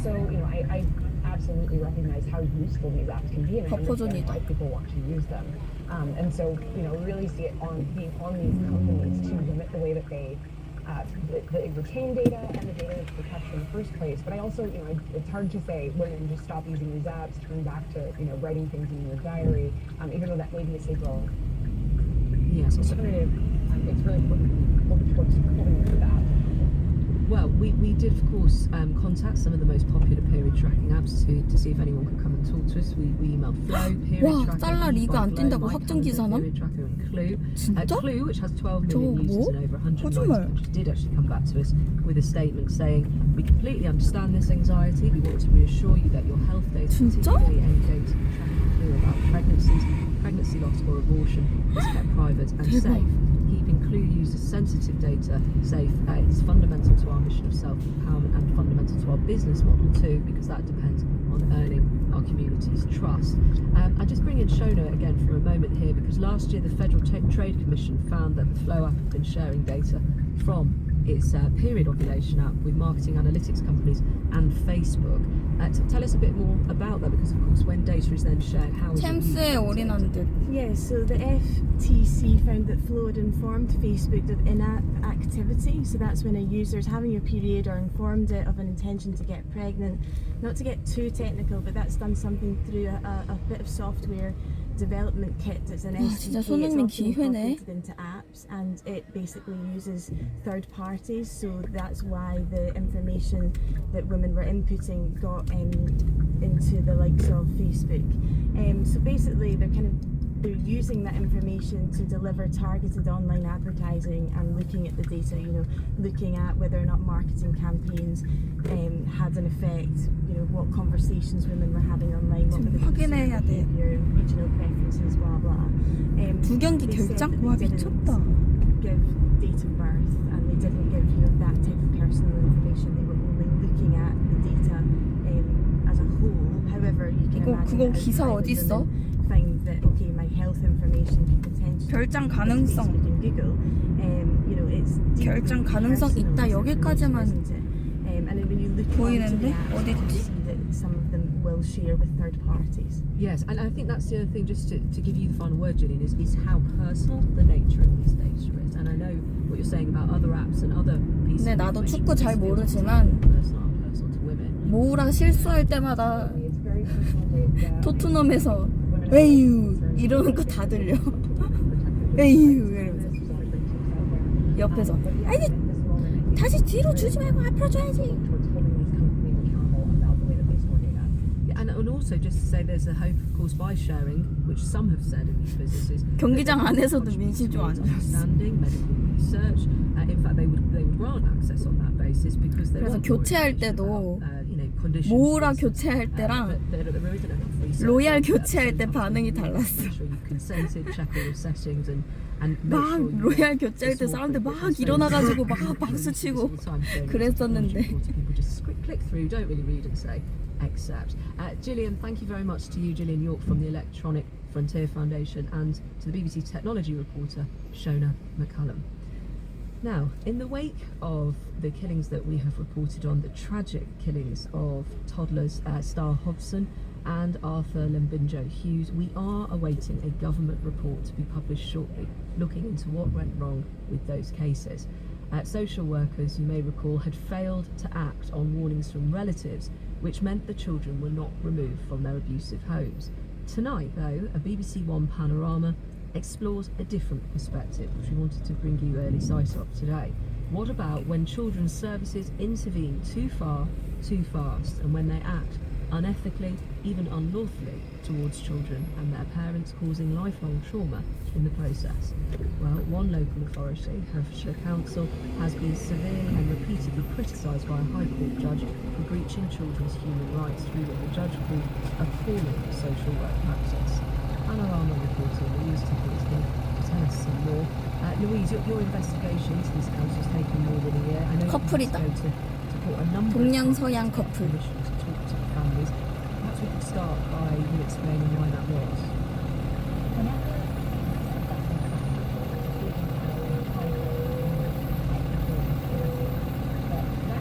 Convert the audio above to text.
so, I absolutely recognize how useful these apps can be, and I understand why people want to use them. And so, really see it being on these companies to limit the way that they retain data and the data that's protected in the first place. But I also, it's hard to say women just stop using these apps, turn back to, writing things in your diary, even though that may be a safe goal. Yes, alternative. It's really important to look towards pulling into that. Well, we did, of course, contact some of the most popular period tracking apps to see if anyone could come and talk to us. We emailed Flow, Period Tracker, 달러 리가 안 뛴다고 확정 기사나? Period Tracker and Clue. 진짜? Clue, which has 12 million users in over 190 거짓말. countries, did actually come back to us with a statement saying, we completely understand this anxiety. We want to reassure you that your health data, 진짜? particularly any data tracking Clue about pregnancy loss or abortion, is kept private and safe. Keeping Clue users' sensitive data safe is fundamental to our mission of self-empowerment and fundamental to our business model too, because that depends on earning our community's trust. I just bring in Shona again for a moment here, because last year the Federal Trade Commission found that the Flow app had been sharing data from its period ovulation app with marketing analytics companies and Facebook. Tell us a bit more about that, because of course when data is then shared, how is it used? 챔스의 올인원들. Yeah, so the FTC found that Flow had informed Facebook of in-app activity. So that's when a user is having your period or informed it of an intention to get pregnant. Not to get too technical, but that's done something through a bit of software development kit. It's an SDK. It's often incorporated into apps, and it basically uses third parties. So that's why the information that women were inputting got into the likes of Facebook. So basically, they're using that information to deliver targeted online advertising and looking at the data. Looking at whether or not marketing campaigns had an effect. What conversations women were having online, what were the 확인해야 돼. behavior, regional preferences, blah blah. 두 경기 결장? 와 미쳤다. Give date of birth, and they didn't give that type of personal information. They were only looking at the data as a whole. However, you can 그거 imagine 기사 어디 있어? find that okay, my health information could potentially 결장 가능성. in Google. It's 결장 가능성 있다 여기까지만 and then when you look 보이는데 onto the apps, you 어딨지? see that some of them will share with third parties. Yes, and I think that's the other thing, just to give you the final word, Gillian, is how personal the nature of this data is. And I know what you're saying about other apps and other pieces 근데 of 나도 information. 축구 잘 모르지만 personal to women. 모우랑 실수할 때마다 토트넘에서 에이유 이러는 거 다 들려. 에이유 이러면서 옆에서 아니 다시 뒤로 주지 말고 앞으로 줘야지. And also just to say there's a hope, of course, by sharing, which some have said in these businesses. 경기장 안에서도 민심좀 안 좋았어. Understanding, medical research. In fact, they would grant access on that basis because they 그래서 want 교체할 때도 conditions. 모우랑 교체할 때랑 로얄 교체할 때 반응이 달랐어. 막 로얄 교체할 때 사람들 막 일어나가지고 막 박수치고 그랬었는데. Click through, don't really read and say accept. Gillian, thank you very much to you, Gillian York from the Electronic Frontier Foundation, and to the BBC technology reporter Shona McCullum. Now, in the wake of the killings that we have reported on, the tragic killings of toddlers Star Hobson and Arthur Lembinjo Hughes, we are awaiting a government report to be published shortly, looking into what went wrong with those cases. Social workers, you may recall, had failed to act on warnings from relatives, which meant the children were not removed from their abusive homes. Tonight, though, a BBC One panorama explores a different perspective, which we wanted to bring you early sight of today. What about when children's services intervene too far, too fast, and when they act unethically, even unlawfully, towards children and their parents, causing lifelong trauma in the process? Well, one local authority, Herefordshire Council, has been severely and repeatedly criticised by a High Court judge for breaching children's human rights through what the judge called appalling social work practice. Panorama reporter Louise Tippett is going to tell us some more. Louise, your investigation into this case has taken more than a year. I know 커플이다. you go to court a number 동양서양 of 커플. permissions to talk to the families. Perhaps we could start by you explaining why that was.